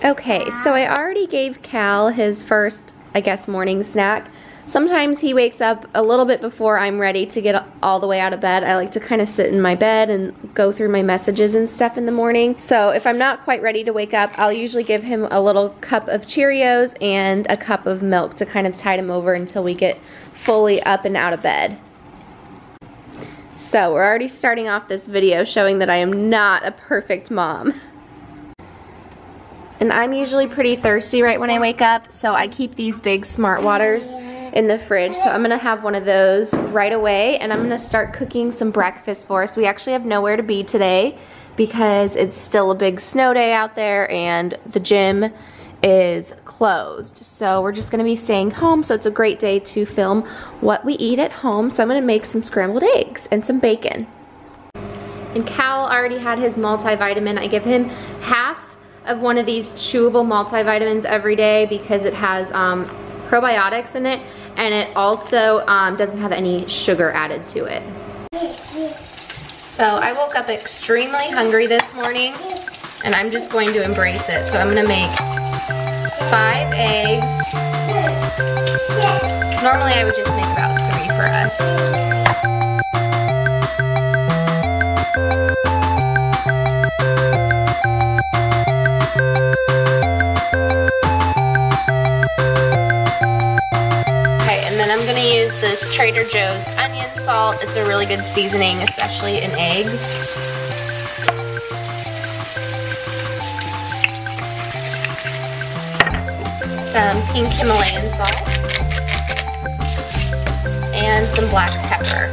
Okay, so I already gave Cal his first, I guess, morning snack. Sometimes he wakes up a little bit before I'm ready to get all the way out of bed. I like to kind of sit in my bed and go through my messages and stuff in the morning. So if I'm not quite ready to wake up, I'll usually give him a little cup of Cheerios and a cup of milk to kind of tide him over until we get fully up and out of bed. So we're already starting off this video showing that I am not a perfect mom. And I'm usually pretty thirsty right when I wake up, so I keep these big Smart Waters in the fridge. So I'm gonna have one of those right away, and I'm gonna start cooking some breakfast for us. We actually have nowhere to be today because it's still a big snow day out there and the gym is closed. So we're just gonna be staying home, so it's a great day to film what we eat at home. So I'm gonna make some scrambled eggs and some bacon. And Cal already had his multivitamin. I give him half of one of these chewable multivitamins every day because it has probiotics in it, and it also doesn't have any sugar added to it. So I woke up extremely hungry this morning, and I'm just going to embrace it. So I'm gonna make 5 eggs. Normally I would just make about 3 for us. I'm gonna use this Trader Joe's onion salt. It's a really good seasoning, especially in eggs. Some pink Himalayan salt. And some black pepper.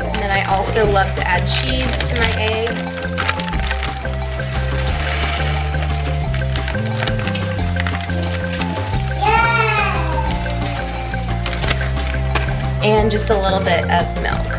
And then I also love to add cheese to my eggs. And just a little bit of milk.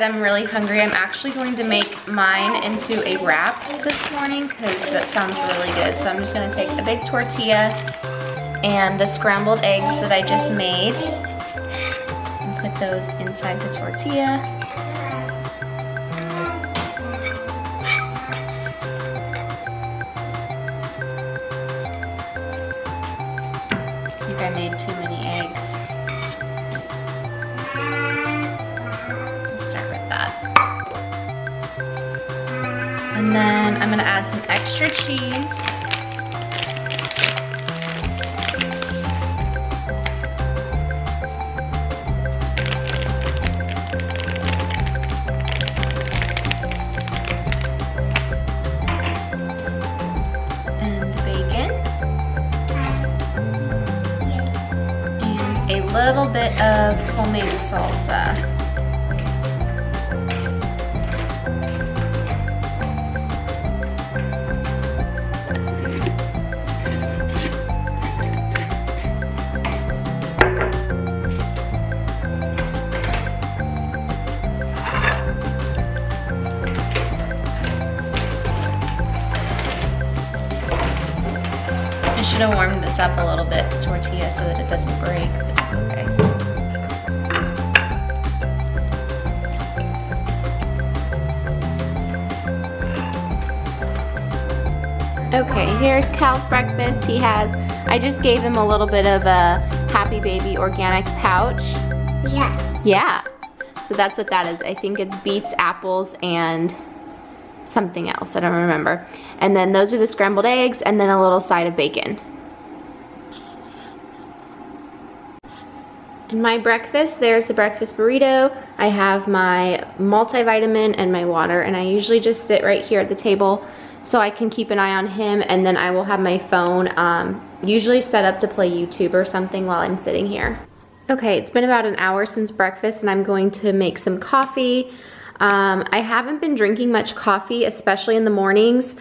I'm really hungry. I'm actually going to make mine into a wrap this morning because that sounds really good. So I'm just going to take a big tortilla and the scrambled eggs that I just made and put those inside the tortilla. I think I made too many eggs. And then I'm gonna add some extra cheese. And the bacon. And a little bit of homemade salsa. I should have warmed this up a little bit, the tortilla, so that it doesn't break, but it's okay. Okay, here's Cal's breakfast. I just gave him a little bit of a Happy Baby organic pouch. Yeah. Yeah, so that's what that is. I think it's beets, apples, and something else, I don't remember. And then those are the scrambled eggs, and then a little side of bacon. In my breakfast, there's the breakfast burrito. I have my multivitamin and my water, and I usually just sit right here at the table so I can keep an eye on him, and then I will have my phone usually set up to play YouTube or something while I'm sitting here. Okay, it's been about an hour since breakfast and I'm going to make some coffee. I haven't been drinking much coffee, especially in the mornings,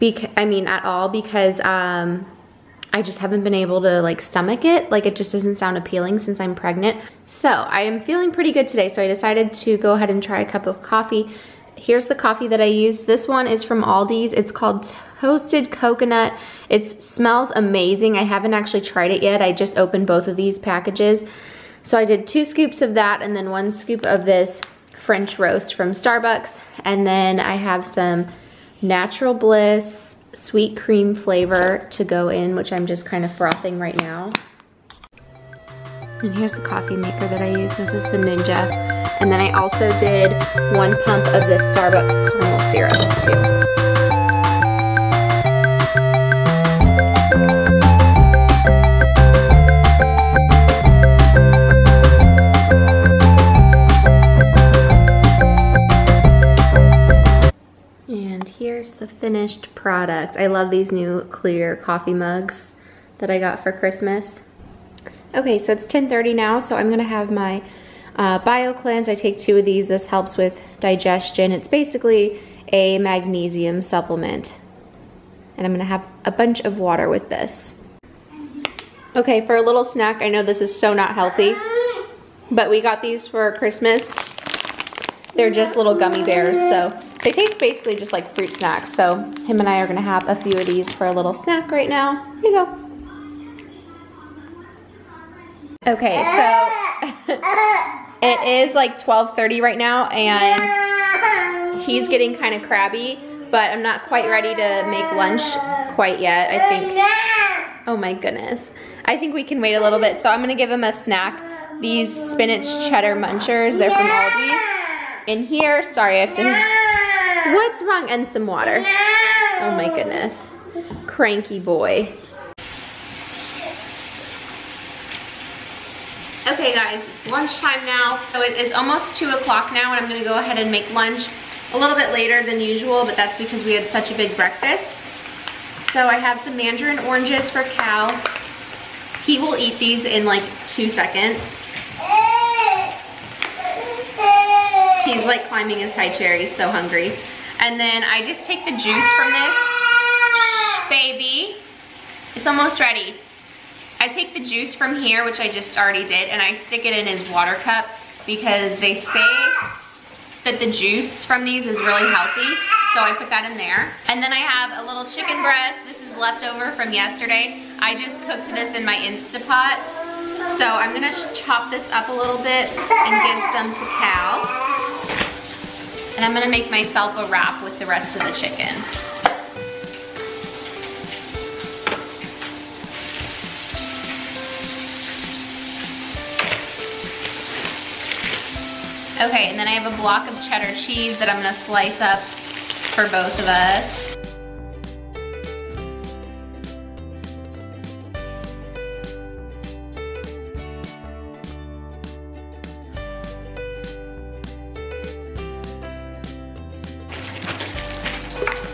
at all, because I just haven't been able to like stomach it. Like, it just doesn't sound appealing since I'm pregnant. So I am feeling pretty good today, so I decided to go ahead and try a cup of coffee. Here's the coffee that I use. This one is from Aldi's. It's called Toasted Coconut. It smells amazing. I haven't actually tried it yet. I just opened both of these packages. So I did 2 scoops of that and then 1 scoop of this French roast from Starbucks. And then I have some Natural Bliss sweet cream flavor to go in, which I'm just kind of frothing right now. And here's the coffee maker that I use. This is the Ninja. And then I also did 1 pump of this Starbucks caramel syrup too. Here's the finished product. I love these new clear coffee mugs that I got for Christmas. Okay, so it's 10:30 now, so I'm gonna have my Bio Cleanse. I take 2 of these. This helps with digestion. It's basically a magnesium supplement. And I'm gonna have a bunch of water with this. Okay, for a little snack, I know this is so not healthy, but we got these for Christmas. They're just little gummy bears, so they taste basically just like fruit snacks. So him and I are gonna have a few of these for a little snack right now. Here you go. Okay, so it is like 12:30 right now and he's getting kind of crabby, but I'm not quite ready to make lunch quite yet, I think. Oh my goodness. I think we can wait a little bit, so I'm gonna give him a snack. These spinach cheddar munchers, they're from Aldi's. In here, sorry, I have to, what's wrong? And some water. Oh my goodness. Cranky boy. Okay guys, it's lunchtime now. So it's almost 2 o'clock now and I'm gonna go ahead and make lunch a little bit later than usual, but that's because we had such a big breakfast. So I have some mandarin oranges for Cal. He will eat these in like 2 seconds. He's like climbing his high chair, he's so hungry. And then I just take the juice from this. Shh, baby. It's almost ready. I take the juice from here, which I just already did, and I stick it in his water cup because they say that the juice from these is really healthy. So I put that in there. And then I have a little chicken breast. This is leftover from yesterday. I just cooked this in my Instapot. So I'm gonna chop this up a little bit and give some to Cal. And I'm gonna make myself a wrap with the rest of the chicken. Okay, and then I have a block of cheddar cheese that I'm gonna slice up for both of us.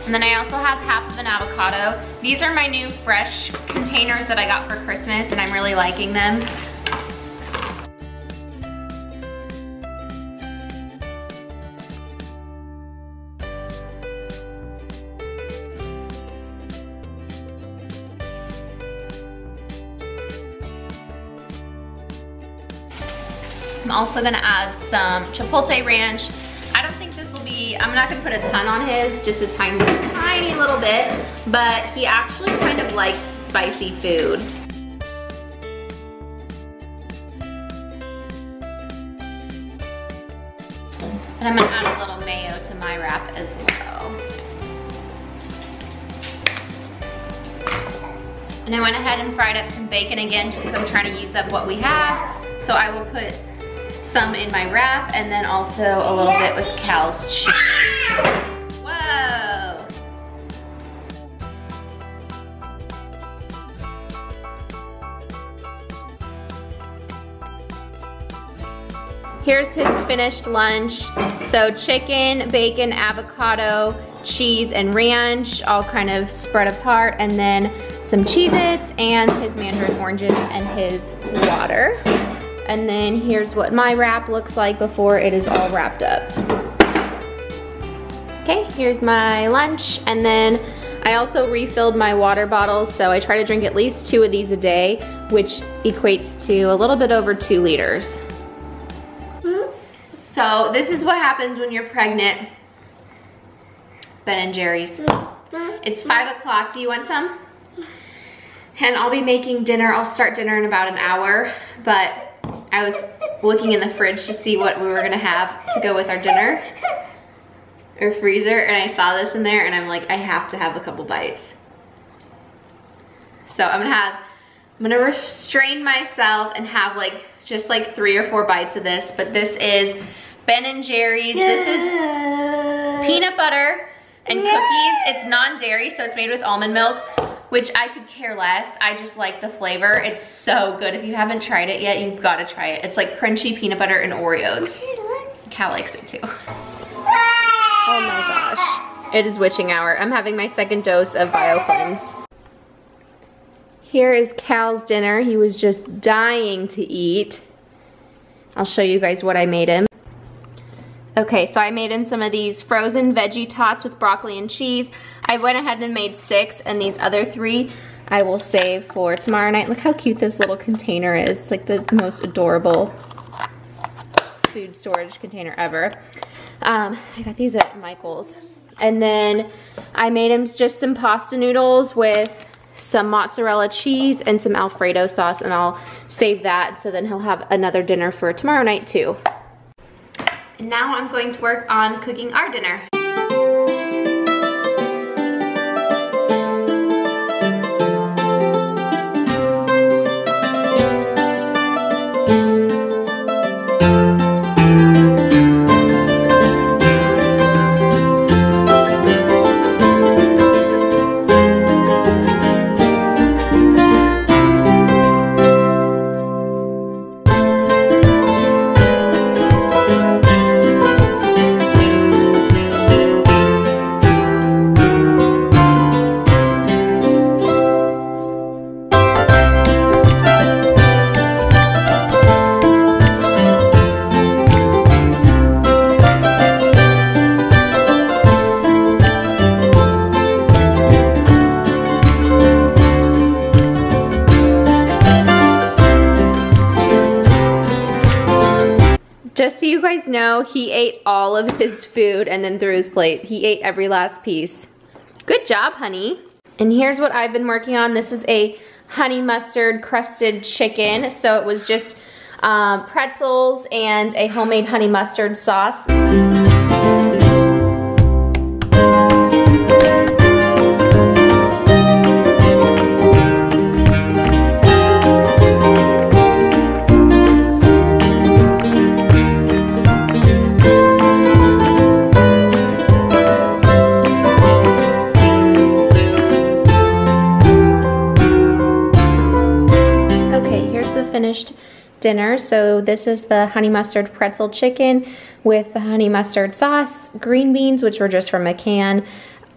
And then I also have half of an avocado. These are my new fresh containers that I got for Christmas and I'm really liking them. I'm also gonna add some chipotle ranch. I don't think this will be, I'm not gonna put a ton on his, just a tiny little bit, but he actually kind of likes spicy food. And I'm gonna add a little mayo to my wrap as well. And I went ahead and fried up some bacon again just because I'm trying to use up what we have. So I will put some in my wrap and then also a little bit with Cal's cheese. Whoa! Here's his finished lunch. So chicken, bacon, avocado, cheese and ranch all kind of spread apart, and then some Cheez-Its and his mandarin oranges and his water. And then here's what my wrap looks like before it is all wrapped up. Okay, here's my lunch, and then I also refilled my water bottles, so I try to drink at least 2 of these a day, which equates to a little bit over 2 liters. So this is what happens when you're pregnant. Ben & Jerry's. It's 5 o'clock. Do you want some? And I'll be making dinner. I'll start dinner in about an hour, but I was looking in the fridge to see what we were gonna have to go with our dinner, or freezer, and I saw this in there, and I'm like, I have to have a couple bites. So I'm gonna restrain myself and have like just like 3 or 4 bites of this. But this is Ben & Jerry's. This is peanut butter and cookies. It's non-dairy, so it's made with almond milk, which I could care less. I just like the flavor. It's so good. If you haven't tried it yet, you've got to try it. It's like crunchy peanut butter and Oreos. Cal likes it too. Oh my gosh. It is witching hour. I'm having my 2nd dose of BioCleanse. Here is Cal's dinner. He was just dying to eat. I'll show you guys what I made him. Okay, so I made him some of these frozen veggie tots with broccoli and cheese. I went ahead and made 6, and these other 3 I will save for tomorrow night. Look how cute this little container is. It's like the most adorable food storage container ever. I got these at Michael's. And then I made him just some pasta noodles with some mozzarella cheese and some Alfredo sauce, and I'll save that so then he'll have another dinner for tomorrow night too. And now I'm going to work on cooking our dinner. Just so you guys know, he ate all of his food and then threw his plate. He ate every last piece. Good job, honey. And here's what I've been working on. This is a honey mustard crusted chicken. So it was just pretzels and a homemade honey mustard sauce. Finished dinner. So this is the honey mustard pretzel chicken with the honey mustard sauce, green beans, which were just from a can,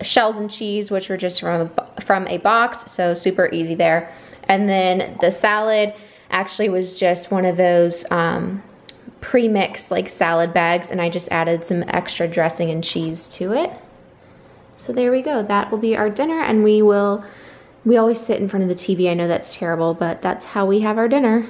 shells and cheese, which were just from a box, so super easy there. And then the salad actually was just one of those pre-mixed like salad bags, and I just added some extra dressing and cheese to it. So there we go. That will be our dinner, and we always sit in front of the TV. I know that's terrible, but that's how we have our dinner.